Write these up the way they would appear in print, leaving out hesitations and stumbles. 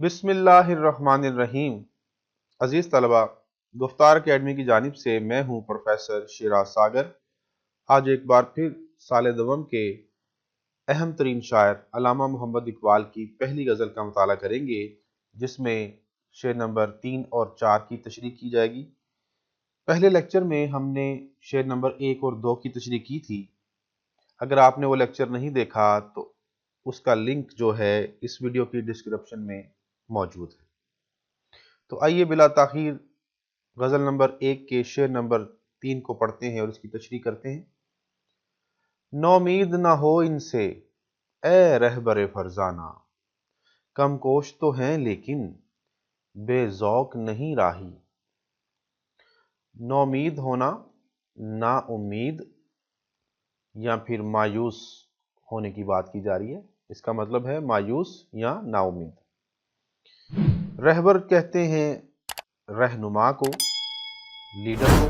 بسم اللہ الرحمن الرحیم۔ عزیز طلبہ، گفتار اکیڈمی کی جانب سے میں ہوں پروفیسر شیراز ساگر۔ آج ایک بار پھر سال دوم کے اہم ترین شاعر علامہ محمد اقبال کی پہلی غزل کا مطالعہ کریں گے، جس میں شعر نمبر 3 اور 4 کی تشریح کی جائے گی۔ پہلے لیکچر میں ہم نے شعر نمبر 1 اور 2 کی تشریح کی تھی۔ اگر آپ نے وہ لیکچر نہیں دیکھا تو اس کا لنک جو ہے اس ویڈیو کی ڈسکرپشن میں موجود ہے۔ تو آئیے بلا تاخیر غزل نمبر 1 کے شعر نمبر 3 کو پڑھتے ہیں اور اس کی تشریح کرتے ہیں۔ نومید نہ ہو ان سے اے رہبر فرزانہ، کم کوش تو ہیں لیکن بے ذوق نہیں راہی۔ نومید ہونا، نا امید یا پھر مایوس ہونے کی بات کی جا رہی ہے۔ اس کا مطلب ہے مایوس یا نا امید۔ رہبر کہتے ہیں رہنما کو، لیڈر کو،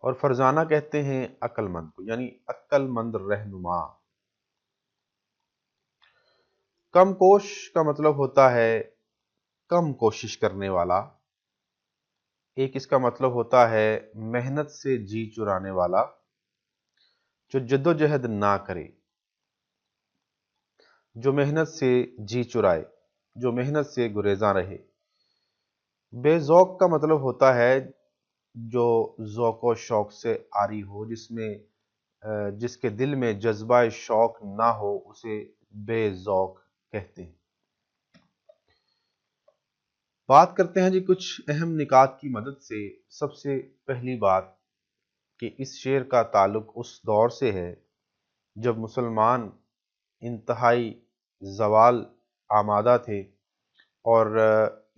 اور فرزانہ کہتے ہیں عقل مند کو، یعنی عقل مند رہنما۔ کم کوش کا مطلب ہوتا ہے کم کوشش کرنے والا۔ ایک اس کا مطلب ہوتا ہے محنت سے جی چرانے والا، جو جدوجہد نہ کرے، جو محنت سے جی چرائے، جو محنت سے گریزاں رہے۔ بے ذوق کا مطلب ہوتا ہے جو ذوق و شوق سے عاری ہو، جس کے دل میں جذبہ شوق نہ ہو، اسے بے ذوق کہتے ہیں۔ بات کرتے ہیں جی کچھ اہم نکات کی مدد سے۔ سب سے پہلی بات کہ اس شعر کا تعلق اس دور سے ہے جب مسلمان انتہائی زوال آمادہ تھے اور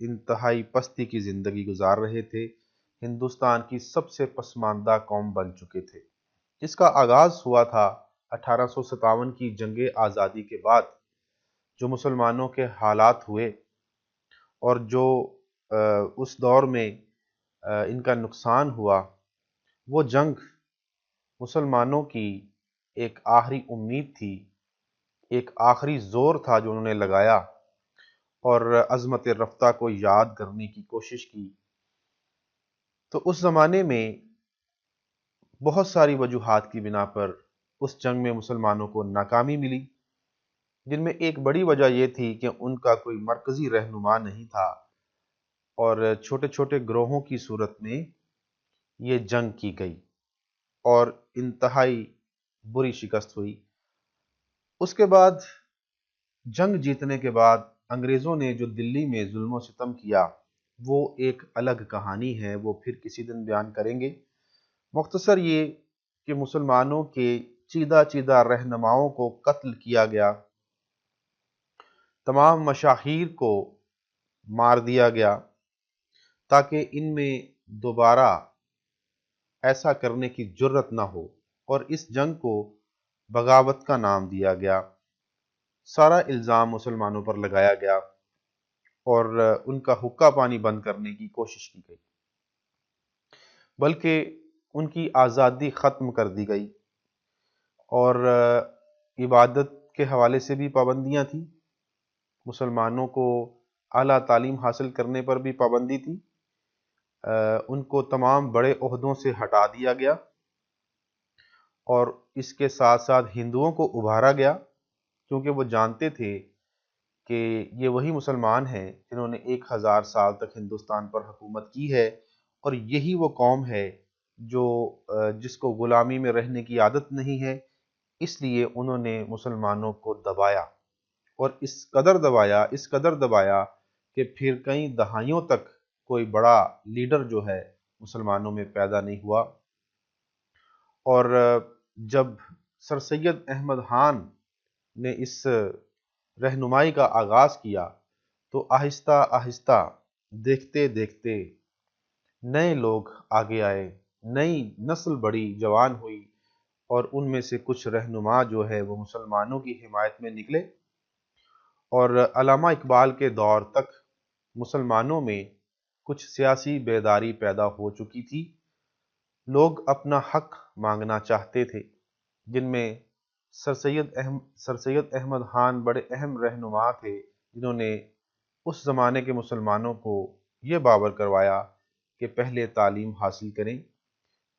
انتہائی پستی کی زندگی گزار رہے تھے، ہندوستان کی سب سے پسماندہ قوم بن چکے تھے۔ اس کا آغاز ہوا تھا 1857 کی جنگ آزادی کے بعد، جو مسلمانوں کے حالات ہوئے اور جو اس دور میں ان کا نقصان ہوا۔ وہ جنگ مسلمانوں کی ایک آخری امید تھی، ایک آخری زور تھا جو انہوں نے لگایا اور عظمت رفتہ کو یاد کرنے کی کوشش کی۔ تو اس زمانے میں بہت ساری وجوہات کی بنا پر اس جنگ میں مسلمانوں کو ناکامی ملی، جن میں ایک بڑی وجہ یہ تھی کہ ان کا کوئی مرکزی رہنما نہیں تھا اور چھوٹے چھوٹے گروہوں کی صورت میں یہ جنگ کی گئی اور انتہائی بری شکست ہوئی۔ اس کے بعد جنگ جیتنے کے بعد انگریزوں نے جو دلی میں ظلم و ستم کیا، وہ ایک الگ کہانی ہے، وہ پھر کسی دن بیان کریں گے۔ مختصر یہ کہ مسلمانوں کے چیدہ چیدہ رہنماؤں کو قتل کیا گیا، تمام مشاہیر کو مار دیا گیا، تاکہ ان میں دوبارہ ایسا کرنے کی جرت نہ ہو، اور اس جنگ کو بغاوت کا نام دیا گیا۔ سارا الزام مسلمانوں پر لگایا گیا اور ان کا حقہ پانی بند کرنے کی کوشش کی گئی، بلکہ ان کی آزادی ختم کر دی گئی اور عبادت کے حوالے سے بھی پابندیاں تھیں۔ مسلمانوں کو اعلیٰ تعلیم حاصل کرنے پر بھی پابندی تھی۔ ان کو تمام بڑے عہدوں سے ہٹا دیا گیا اور اس کے ساتھ ساتھ ہندوؤں کو ابھارا گیا، کیونکہ وہ جانتے تھے کہ یہ وہی مسلمان ہیں جنہوں نے 1000 سال تک ہندوستان پر حکومت کی ہے، اور یہی وہ قوم ہے جس کو غلامی میں رہنے کی عادت نہیں ہے۔ اس لیے انہوں نے مسلمانوں کو دبایا، اور اس قدر دبایا کہ پھر کئی دہائیوں تک کوئی بڑا لیڈر جو ہے مسلمانوں میں پیدا نہیں ہوا۔ اور جب سر سید احمد خان نے اس رہنمائی کا آغاز کیا تو آہستہ آہستہ دیکھتے دیکھتے نئے لوگ آگے آئے، نئی نسل بڑی جوان ہوئی، اور ان میں سے کچھ رہنما جو ہے وہ مسلمانوں کی حمایت میں نکلے، اور علامہ اقبال کے دور تک مسلمانوں میں کچھ سیاسی بیداری پیدا ہو چکی تھی۔ لوگ اپنا حق مانگنا چاہتے تھے، جن میں سر سید احمد خان بڑے اہم رہنما تھے، جنہوں نے اس زمانے کے مسلمانوں کو یہ باور کروایا کہ پہلے تعلیم حاصل کریں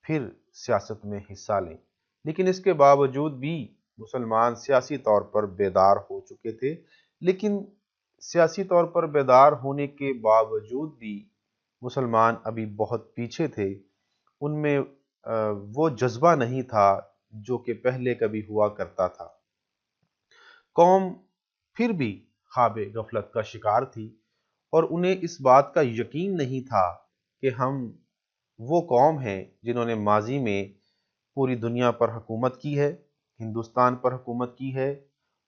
پھر سیاست میں حصہ لیں، لیکن اس کے باوجود بھی مسلمان سیاسی طور پر بیدار ہو چکے تھے، لیکن سیاسی طور پر بیدار ہونے کے باوجود بھی مسلمان ابھی بہت پیچھے تھے، ان میں وہ جذبہ نہیں تھا جو کہ پہلے کبھی ہوا کرتا تھا۔ قوم پھر بھی خواب غفلت کا شکار تھی اور انہیں اس بات کا یقین نہیں تھا کہ ہم وہ قوم ہیں جنہوں نے ماضی میں پوری دنیا پر حکومت کی ہے، ہندوستان پر حکومت کی ہے،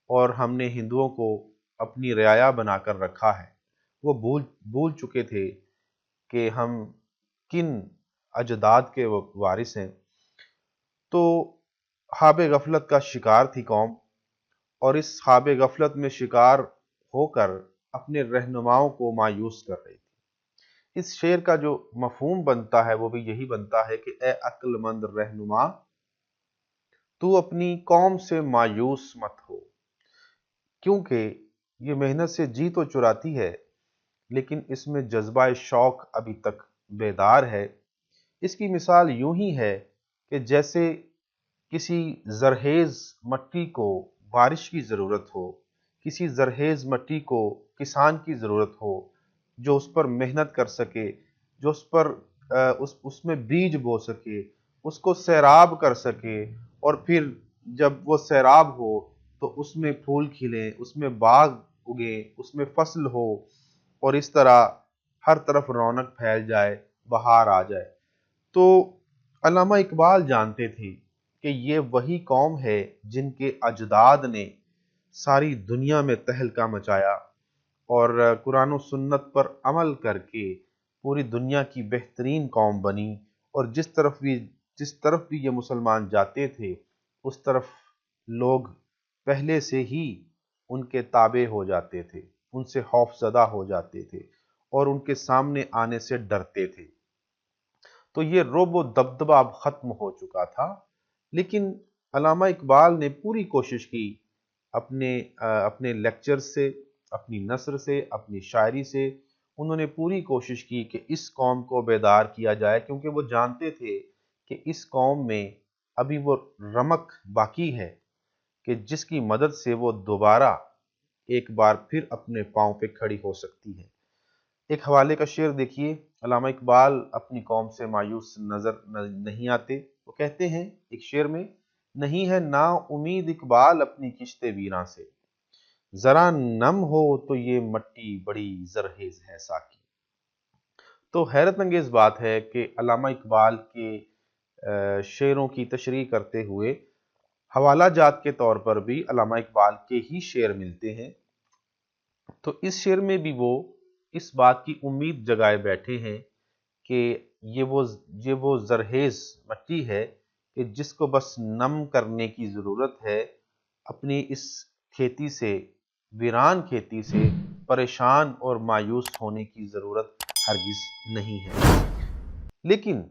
اور ہم نے ہندوؤں کو اپنی رعایا بنا کر رکھا ہے۔ وہ بھول چکے تھے کہ ہم کن اجداد کے وارث ہیں۔ تو خواب غفلت کا شکار تھی قوم، اور اس خواب غفلت میں شکار ہو کر اپنے رہنماؤں کو مایوس کر رہی تھی۔ اس شعر کا جو مفہوم بنتا ہے وہ بھی یہی بنتا ہے کہ اے عقل مند رہنما، تو اپنی قوم سے مایوس مت ہو، کیونکہ یہ محنت سے جی تو چراتی ہے لیکن اس میں جذبہ شوق ابھی تک بیدار ہے۔ اس کی مثال یوں ہی ہے کہ جیسے کسی زرخیز مٹی کو بارش کی ضرورت ہو، کسی زرخیز مٹی کو کسان کی ضرورت ہو جو اس پر محنت کر سکے، جو اس میں بیج بو سکے، اس کو سیراب کر سکے، اور پھر جب وہ سیراب ہو تو اس میں پھول کھلیں، اس میں باغ اگیں، اس میں فصل ہو، اور اس طرح ہر طرف رونق پھیل جائے، بہار آ جائے۔ تو علامہ اقبال جانتے تھے کہ یہ وہی قوم ہے جن کے اجداد نے ساری دنیا میں تہلکہ مچایا اور قرآن و سنت پر عمل کر کے پوری دنیا کی بہترین قوم بنی، اور جس طرف بھی یہ مسلمان جاتے تھے اس طرف لوگ پہلے سے ہی ان کے تابع ہو جاتے تھے، ان سے خوف زدہ ہو جاتے تھے اور ان کے سامنے آنے سے ڈرتے تھے۔ تو یہ رعب و دبدبہ اب ختم ہو چکا تھا، لیکن علامہ اقبال نے پوری کوشش کی اپنے لیکچر سے، اپنی نثر سے، اپنی شاعری سے، انہوں نے پوری کوشش کی کہ اس قوم کو بیدار کیا جائے، کیونکہ وہ جانتے تھے کہ اس قوم میں ابھی وہ رمق باقی ہے کہ جس کی مدد سے وہ دوبارہ ایک بار پھر اپنے پاؤں پہ کھڑی ہو سکتی ہے۔ ایک حوالے کا شعر دیکھیے، علامہ اقبال اپنی قوم سے مایوس نظر نہیں آتے۔ وہ کہتے ہیں ایک شعر میں، نہیں ہے نا امید اقبال اپنی کشت ویراں سے، ذرا نم ہو تو یہ مٹی بڑی زرخیز ہے ساکی۔ تو حیرت انگیز بات ہے کہ علامہ اقبال کے شعروں کی تشریح کرتے ہوئے حوالہ جات کے طور پر بھی علامہ اقبال کے ہی شعر ملتے ہیں۔ تو اس شعر میں بھی وہ اس بات کی امید جگائے بیٹھے ہیں کہ یہ وہ زرخیز مٹی ہے کہ جس کو بس نم کرنے کی ضرورت ہے، اپنی اس کھیتی سے، ویران کھیتی سے پریشان اور مایوس ہونے کی ضرورت ہرگز نہیں ہے۔ لیکن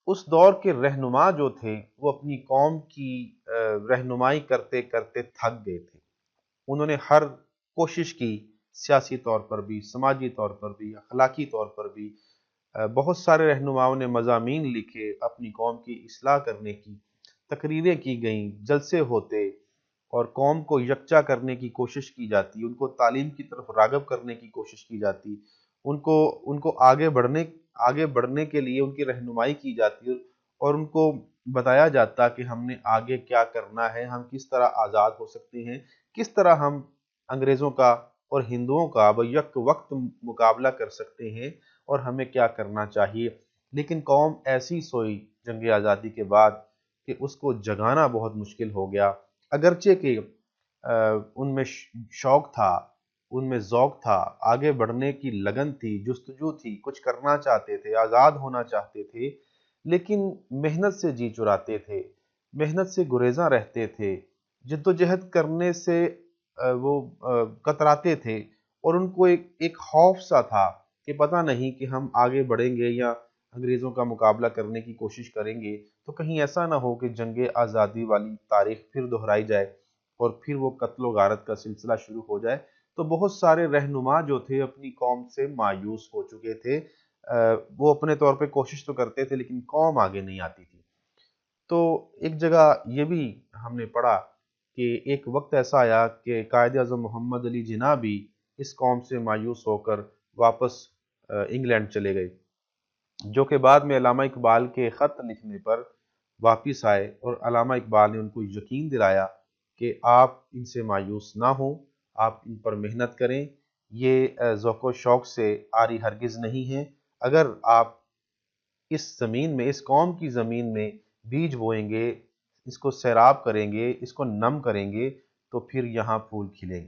اس دور کے رہنما جو تھے وہ اپنی قوم کی رہنمائی کرتے کرتے تھک گئے تھے۔ انہوں نے ہر کوشش کی، سیاسی طور پر بھی، سماجی طور پر بھی، اخلاقی طور پر بھی، بہت سارے رہنماؤں نے مضامین لکھے اپنی قوم کی اصلاح کرنے کی، تقریریں کی گئیں، جلسے ہوتے اور قوم کو یکجا کرنے کی کوشش کی جاتی، ان کو تعلیم کی طرف راغب کرنے کی کوشش کی جاتی، ان کو آگے بڑھنے کے لیے ان کی رہنمائی کی جاتی، اور ان کو بتایا جاتا کہ ہم نے آگے کیا کرنا ہے، ہم کس طرح آزاد ہو سکتے ہیں، کس طرح ہم انگریزوں کا اور ہندوؤں کا بیک وقت مقابلہ کر سکتے ہیں اور ہمیں کیا کرنا چاہیے۔ لیکن قوم ایسی سوئی جنگ آزادی کے بعد کہ اس کو جگانا بہت مشکل ہو گیا، اگرچہ کہ ان میں شوق تھا، ان میں ذوق تھا، آگے بڑھنے کی لگن تھی، جستجو تھی، کچھ کرنا چاہتے تھے، آزاد ہونا چاہتے تھے، لیکن محنت سے جی چراتے تھے، محنت سے گریزاں رہتے تھے، جدوجہد کرنے سے وہ کتراتے تھے، اور ان کو ایک خوف سا تھا کہ پتہ نہیں کہ ہم آگے بڑھیں گے یا انگریزوں کا مقابلہ کرنے کی کوشش کریں گے تو کہیں ایسا نہ ہو کہ جنگ آزادی والی تاریخ پھر دہرائی جائے اور پھر وہ قتل و غارت کا سلسلہ شروع ہو جائے۔ تو بہت سارے رہنما جو تھے اپنی قوم سے مایوس ہو چکے تھے، وہ اپنے طور پہ کوشش تو کرتے تھے لیکن قوم آگے نہیں آتی تھی۔ تو ایک جگہ یہ بھی ہم نے پڑھا کہ ایک وقت ایسا آیا کہ قائد اعظم محمد علی جناح بھی اس قوم سے مایوس ہو کر واپس انگلینڈ چلے گئے، جو کہ بعد میں علامہ اقبال کے خط لکھنے پر واپس آئے، اور علامہ اقبال نے ان کو یقین دلایا کہ آپ ان سے مایوس نہ ہوں، آپ ان پر محنت کریں، یہ ذوق و شوق سے آری ہرگز نہیں ہیں۔ اگر آپ اس زمین میں، اس قوم کی زمین میں بیج بوئیں گے، اس کو سیراب کریں گے، اس کو نم کریں گے، تو پھر یہاں پھول کھلیں گے۔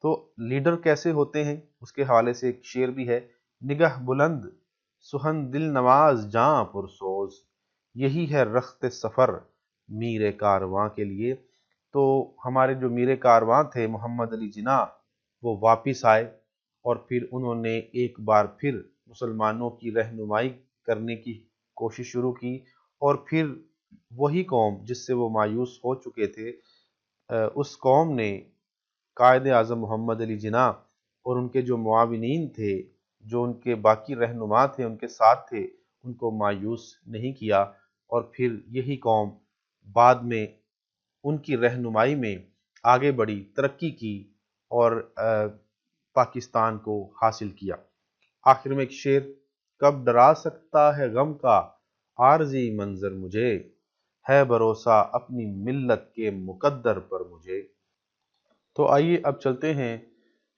تو لیڈر کیسے ہوتے ہیں اس کے حوالے سے ایک شعر بھی ہے: نگہ بلند سخن دل نواز جاں پرسوز، یہی ہے رخت سفر میر کارواں کے لیے۔ تو ہمارے جو میر کارواں تھے محمد علی جناح، وہ واپس آئے اور پھر انہوں نے ایک بار پھر مسلمانوں کی رہنمائی کرنے کی کوشش شروع کی، اور پھر وہی قوم جس سے وہ مایوس ہو چکے تھے، اس قوم نے قائد اعظم محمد علی جناح اور ان کے جو معاونین تھے، جو ان کے باقی رہنما تھے، ان کے ساتھ تھے، ان کو مایوس نہیں کیا، اور پھر یہی قوم بعد میں ان کی رہنمائی میں آگے بڑھی، ترقی کی، اور پاکستان کو حاصل کیا۔ آخر میں ایک شعر: کب ڈرا سکتا ہے غم کا عارضی منظر مجھے، ہے بھروسہ اپنی ملت کے مقدر پر مجھے۔ تو آئیے اب چلتے ہیں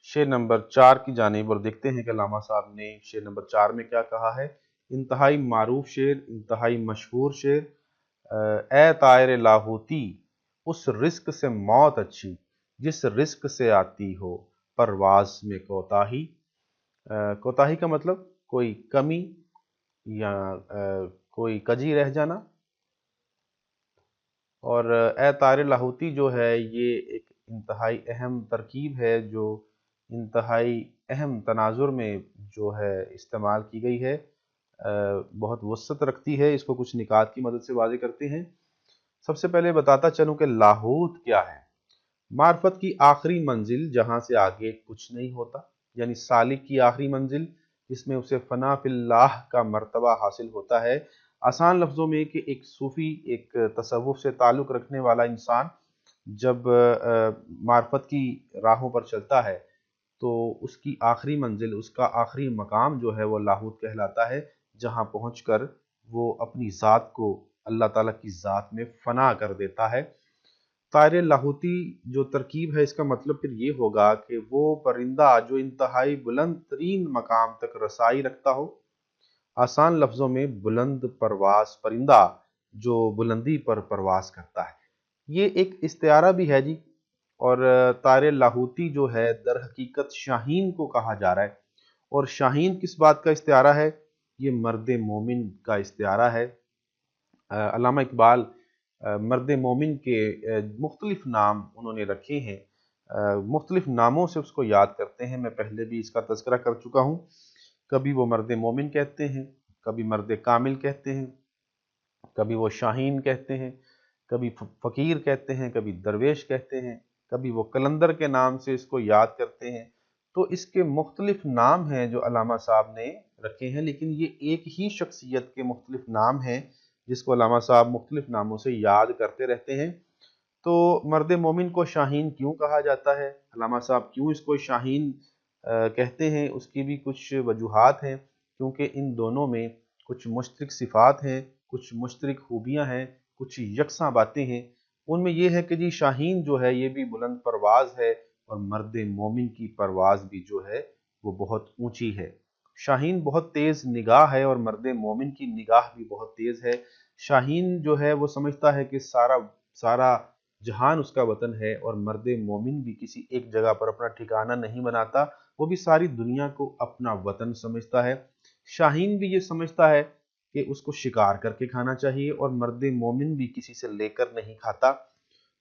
شعر نمبر 4 کی جانب اور دیکھتے ہیں کہ علامہ صاحب نے شعر نمبر 4 میں کیا کہا ہے۔ انتہائی معروف شعر، انتہائی مشہور شعر: اے طائر لاہوتی اس رزق سے موت اچھی، جس رزق سے آتی ہو پرواز میں کوتاہی۔ کوتاہی کا مطلب کوئی کمی یا کوئی کجی رہ جانا۔ اور اے طائر لاہوتی جو ہے یہ ایک انتہائی اہم ترکیب ہے، جو انتہائی اہم تناظر میں جو ہے استعمال کی گئی ہے، بہت وسعت رکھتی ہے۔ اس کو کچھ نکات کی مدد سے واضح کرتے ہیں۔ سب سے پہلے بتاتا چلوں کہ لاہوت کیا ہے۔ معرفت کی آخری منزل جہاں سے آگے کچھ نہیں ہوتا، یعنی سالک کی آخری منزل جس میں اسے فنا فی اللہ کا مرتبہ حاصل ہوتا ہے۔ آسان لفظوں میں کہ ایک صوفی، ایک تصوف سے تعلق رکھنے والا انسان جب معرفت کی راہوں پر چلتا ہے تو اس کی آخری منزل، اس کا آخری مقام جو ہے وہ لاہوت کہلاتا ہے، جہاں پہنچ کر وہ اپنی ذات کو اللہ تعالیٰ کی ذات میں فنا کر دیتا ہے۔ طائر لاہوتی جو ترکیب ہے، اس کا مطلب پھر یہ ہوگا کہ وہ پرندہ جو انتہائی بلند ترین مقام تک رسائی رکھتا ہو۔ آسان لفظوں میں بلند پرواز پرندہ جو بلندی پر پرواز کرتا ہے۔ یہ ایک استعارہ بھی ہے جی، اور طائر لاہوتی جو ہے در حقیقت شاہین کو کہا جا رہا ہے۔ اور شاہین کس بات کا استعارہ ہے؟ یہ مرد مومن کا استعارہ ہے۔ علامہ اقبال مرد مومن کے مختلف نام انہوں نے رکھے ہیں، مختلف ناموں سے اس کو یاد کرتے ہیں۔ میں پہلے بھی اس کا تذکرہ کر چکا ہوں۔ کبھی وہ مرد مومن کہتے ہیں، کبھی مرد کامل کہتے ہیں، کبھی وہ شاہین کہتے ہیں، کبھی فقیر کہتے ہیں، کبھی درویش کہتے ہیں، کبھی وہ قلندر کے نام سے اس کو یاد کرتے ہیں۔ تو اس کے مختلف نام ہیں جو علامہ صاحب نے رکھے ہیں، لیکن یہ ایک ہی شخصیت کے مختلف نام ہیں جس کو علامہ صاحب مختلف ناموں سے یاد کرتے رہتے ہیں۔ تو مرد مومن کو شاہین کیوں کہا جاتا ہے، علامہ صاحب کیوں اس کو شاہین کہتے ہیں، اس کی بھی کچھ وجوہات ہیں، کیونکہ ان دونوں میں کچھ مشترک صفات ہیں، کچھ مشترک خوبیاں ہیں، کچھ یکساں باتیں ہیں۔ ان میں یہ ہے کہ جی شاہین جو ہے یہ بھی بلند پرواز ہے، اور مرد مومن کی پرواز بھی جو ہے وہ بہت اونچی ہے۔ شاہین بہت تیز نگاہ ہے اور مرد مومن کی نگاہ بھی بہت تیز ہے۔ شاہین جو ہے وہ سمجھتا ہے کہ سارا جہان اس کا وطن ہے، اور مرد مومن بھی کسی ایک جگہ پر اپنا ٹھکانہ نہیں بناتا، وہ بھی ساری دنیا کو اپنا وطن سمجھتا ہے۔ شاہین بھی یہ سمجھتا ہے کہ اس کو شکار کر کے کھانا چاہیے، اور مرد مومن بھی کسی سے لے کر نہیں کھاتا۔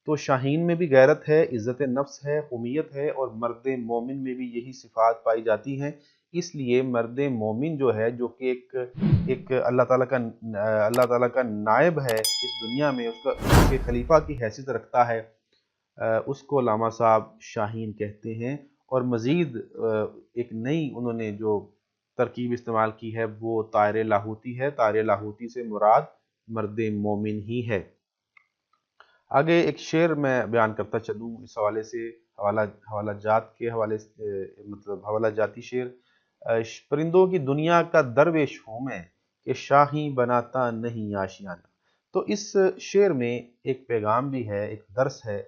تو شاہین میں بھی غیرت ہے، عزت نفس ہے، قومیت ہے، اور مرد مومن میں بھی یہی صفات پائی جاتی ہیں۔ اس لیے مرد مومن جو ہے، جو کہ ایک اللہ تعالیٰ کا نائب ہے اس دنیا میں، اس کے خلیفہ کی حیثیت رکھتا ہے، اس کو علامہ صاحب شاہین کہتے ہیں۔ اور مزید ایک نئی انہوں نے جو ترکیب استعمال کی ہے وہ طائر لاہوتی ہے۔ طائر لاہوتی سے مراد مرد مومن ہی ہے۔ آگے ایک شعر میں بیان کرتا چلوں اس حوالے سے، حوالہ جات کے حوالے سے، مطلب حوالہ جاتی شعر۔ پرندوں کی دنیا کا درویش ہوں میں، کہ شاہیں بناتا نہیں آشیانہ۔ تو اس شعر میں ایک پیغام بھی ہے، ایک درس ہے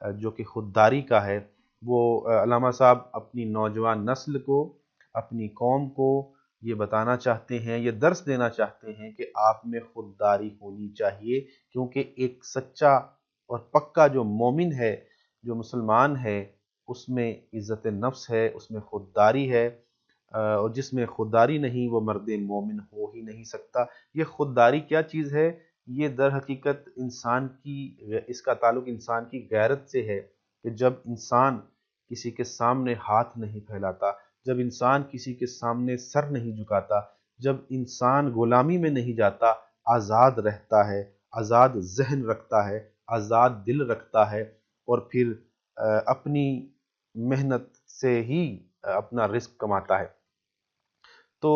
جو کہ خودداری کا ہے۔ وہ علامہ صاحب اپنی نوجوان نسل کو، اپنی قوم کو یہ بتانا چاہتے ہیں، یہ درس دینا چاہتے ہیں کہ آپ میں خودداری ہونی چاہیے، کیونکہ ایک سچا اور پکا جو مومن ہے، جو مسلمان ہے، اس میں عزت نفس ہے، اس میں خودداری ہے، اور جس میں خودداری نہیں وہ مرد مومن ہو ہی نہیں سکتا۔ یہ خودداری کیا چیز ہے؟ یہ در حقیقت انسان کی، اس کا تعلق انسان کی غیرت سے ہے، کہ جب انسان کسی کے سامنے ہاتھ نہیں پھیلاتا، جب انسان کسی کے سامنے سر نہیں جھکاتا، جب انسان غلامی میں نہیں جاتا، آزاد رہتا ہے، آزاد ذہن رکھتا ہے، آزاد دل رکھتا ہے، اور پھر اپنی محنت سے ہی اپنا رزق کماتا ہے۔ تو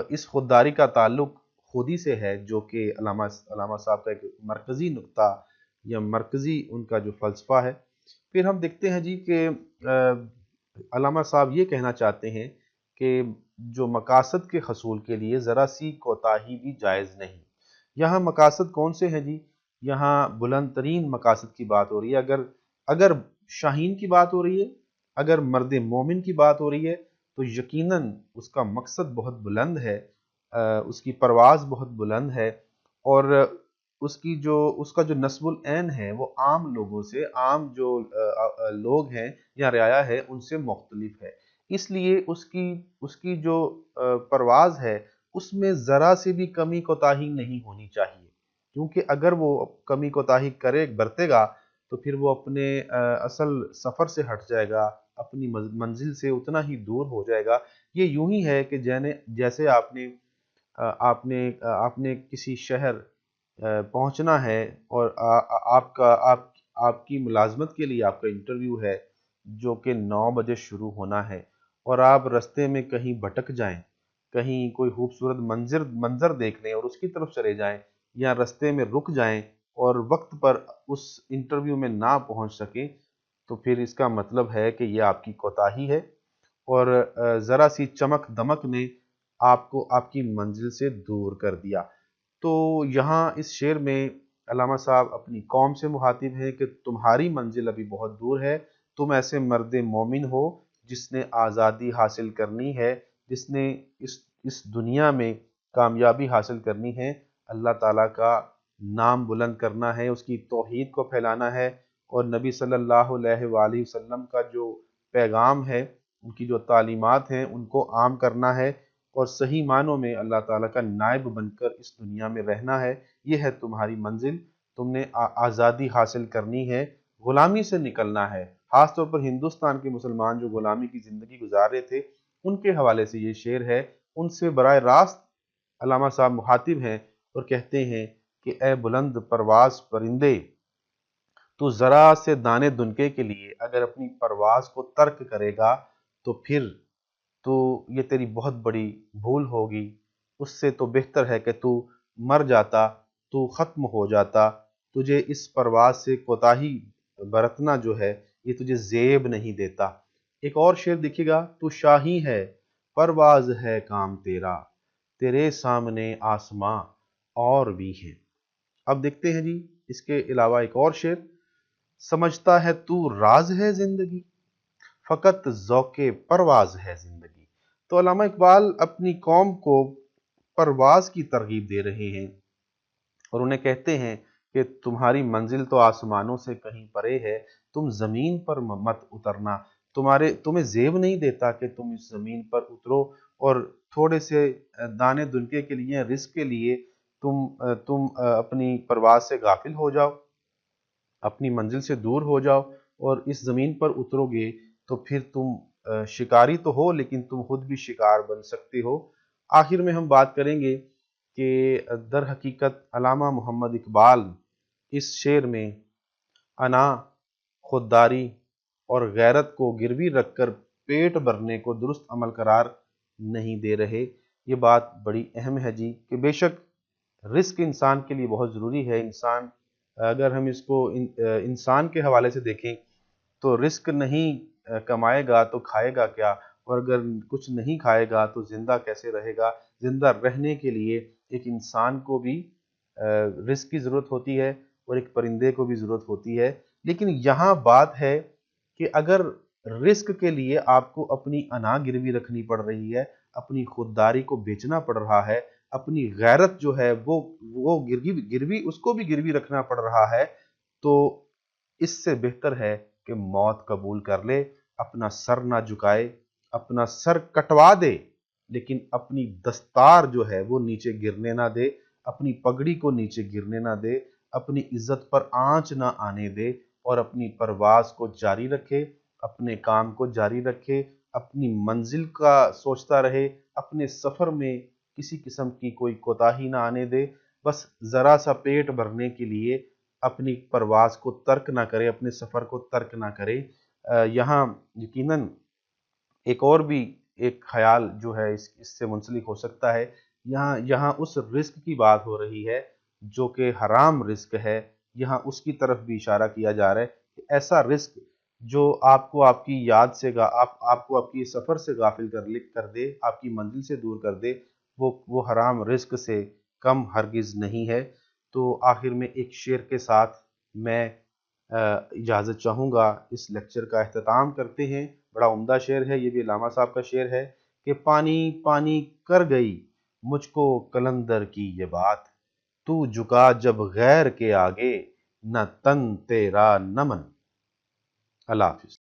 اس خودداری کا تعلق خودی سے ہے، جو کہ علامہ صاحب کا ایک مرکزی نقطہ یا مرکزی ان کا جو فلسفہ ہے۔ پھر ہم دیکھتے ہیں جی کہ علامہ صاحب یہ کہنا چاہتے ہیں کہ جو مقاصد کے حصول کے لیے ذرا سی کوتاہی بھی جائز نہیں۔ یہاں مقاصد کون سے ہیں جی؟ یہاں بلند ترین مقاصد کی بات ہو رہی ہے۔ اگر شاہین کی بات ہو رہی ہے، اگر مرد مومن کی بات ہو رہی ہے، تو یقیناً اس کا مقصد بہت بلند ہے، اس کی پرواز بہت بلند ہے، اور اس کا جو نصب العین ہے وہ عام لوگوں سے، عام جو لوگ ہیں یا رعایا ہے ان سے مختلف ہے۔ اس لیے اس کی جو پرواز ہے اس میں ذرا سے بھی کمی کوتاہی نہیں ہونی چاہیے، کیونکہ اگر وہ کمی کوتاہی برتے گا تو پھر وہ اپنے اصل سفر سے ہٹ جائے گا، اپنی منزل سے اتنا ہی دور ہو جائے گا۔ یہ یوں ہی ہے کہ جیسے آپ نے کسی شہر پہنچنا ہے، اور آپ کی ملازمت کے لیے آپ کا انٹرویو ہے جو کہ 9 بجے شروع ہونا ہے، اور آپ رستے میں کہیں بھٹک جائیں، کہیں کوئی خوبصورت منظر دیکھ لیں اور اس کی طرف چلے جائیں، یا رستے میں رک جائیں اور وقت پر اس انٹرویو میں نہ پہنچ سکیں، تو پھر اس کا مطلب ہے کہ یہ آپ کی کوتاہی ہے، اور ذرا سی چمک دمک نے آپ کو آپ کی منزل سے دور کر دیا۔ تو یہاں اس شعر میں علامہ صاحب اپنی قوم سے مخاطب ہیں کہ تمہاری منزل ابھی بہت دور ہے، تم ایسے مرد مومن ہو جس نے آزادی حاصل کرنی ہے، جس نے اس دنیا میں کامیابی حاصل کرنی ہے، اللہ تعالیٰ کا نام بلند کرنا ہے، اس کی توحید کو پھیلانا ہے، اور نبی صلی اللہ علیہ وآلہ وسلم کا جو پیغام ہے، ان کی جو تعلیمات ہیں ان کو عام کرنا ہے، اور صحیح معنوں میں اللہ تعالیٰ کا نائب بن کر اس دنیا میں رہنا ہے۔ یہ ہے تمہاری منزل، تم نے آزادی حاصل کرنی ہے، غلامی سے نکلنا ہے۔ خاص طور پر ہندوستان کے مسلمان جو غلامی کی زندگی گزار رہے تھے، ان کے حوالے سے یہ شعر ہے، ان سے براہ راست علامہ صاحب مخاطب ہیں اور کہتے ہیں کہ اے بلند پرواز پرندے، تو ذرا سے دانے دنکے کے لیے اگر اپنی پرواز کو ترک کرے گا تو پھر تو یہ تیری بہت بڑی بھول ہوگی۔ اس سے تو بہتر ہے کہ تو مر جاتا، تو ختم ہو جاتا، تجھے اس پرواز سے کوتاہی برتنا جو ہے یہ تجھے زیب نہیں دیتا۔ ایک اور شعر دیکھیے گا، تو شاہی ہے پرواز ہے کام تیرا، تیرے سامنے آسماں اور بھی ہیں۔ اب دیکھتے ہیں جی اس کے علاوہ ایک اور شعر، سمجھتا ہے تو راز ہے زندگی، فقط ذوق پرواز ہے زندگی۔ تو علامہ اقبال اپنی قوم کو پرواز کی ترغیب دے رہے ہیں، اور انہیں کہتے ہیں کہ تمہاری منزل تو آسمانوں سے کہیں پرے ہے، تم زمین پر مت اترنا، تمہیں زیب نہیں دیتا کہ تم اس زمین پر اترو اور تھوڑے سے دانے دنکے کے لیے، رزق کے لیے تم اپنی پرواز سے غافل ہو جاؤ، اپنی منزل سے دور ہو جاؤ، اور اس زمین پر اترو گے تو پھر تم شکاری تو ہو لیکن تم خود بھی شکار بن سکتے ہو۔ آخر میں ہم بات کریں گے کہ در حقیقت علامہ محمد اقبال اس شعر میں انا، خودداری اور غیرت کو گروی رکھ کر پیٹ بھرنے کو درست عمل قرار نہیں دے رہے۔ یہ بات بڑی اہم ہے جی، کہ بے شک رزق انسان کے لیے بہت ضروری ہے۔ انسان اگر ہم اس کو انسان کے حوالے سے دیکھیں تو رزق نہیں کمائے گا تو کھائے گا کیا، اور اگر کچھ نہیں کھائے گا تو زندہ کیسے رہے گا؟ زندہ رہنے کے لیے ایک انسان کو بھی رزق کی ضرورت ہوتی ہے اور ایک پرندے کو بھی ضرورت ہوتی ہے۔ لیکن یہاں بات ہے کہ اگر رزق کے لیے آپ کو اپنی انا گروی رکھنی پڑ رہی ہے، اپنی خودداری کو بیچنا پڑ رہا ہے، اپنی غیرت جو ہے وہ گروی اس کو بھی گروی رکھنا پڑ رہا ہے، تو اس سے بہتر ہے کہ موت قبول کر لے، اپنا سر نہ جھکائے، اپنا سر کٹوا دے، لیکن اپنی دستار جو ہے وہ نیچے گرنے نہ دے، اپنی پگڑی کو نیچے گرنے نہ دے، اپنی عزت پر آنچ نہ آنے دے، اور اپنی پرواز کو جاری رکھے، اپنے کام کو جاری رکھے، اپنی منزل کا سوچتا رہے، اپنے سفر میں کسی قسم کی کوئی کوتاہی نہ آنے دے، بس ذرا سا پیٹ بھرنے کے لیے اپنی پرواز کو ترک نہ کرے، اپنے سفر کو ترک نہ کرے۔ یہاں یقیناً ایک اور بھی ایک خیال جو ہے اس سے منسلک ہو سکتا ہے۔ یہاں اس رزق کی بات ہو رہی ہے جو کہ حرام رزق ہے، یہاں اس کی طرف بھی اشارہ کیا جا رہا ہے کہ ایسا رزق جو آپ کو آپ کی یاد سے آپ کو آپ کی سفر سے غافل کر دے، آپ کی منزل سے دور کر دے، وہ حرام رزق سے کم ہرگز نہیں ہے۔ تو آخر میں ایک شعر کے ساتھ میں اجازت چاہوں گا، اس لیکچر کا اختتام کرتے ہیں۔ بڑا عمدہ شعر ہے، یہ بھی علامہ صاحب کا شعر ہے کہ پانی پانی کر گئی مجھ کو قلندر کی یہ بات، تو جھکا جب غیر کے آگے نہ تن تیرا نہ من۔ اللہ حافظ۔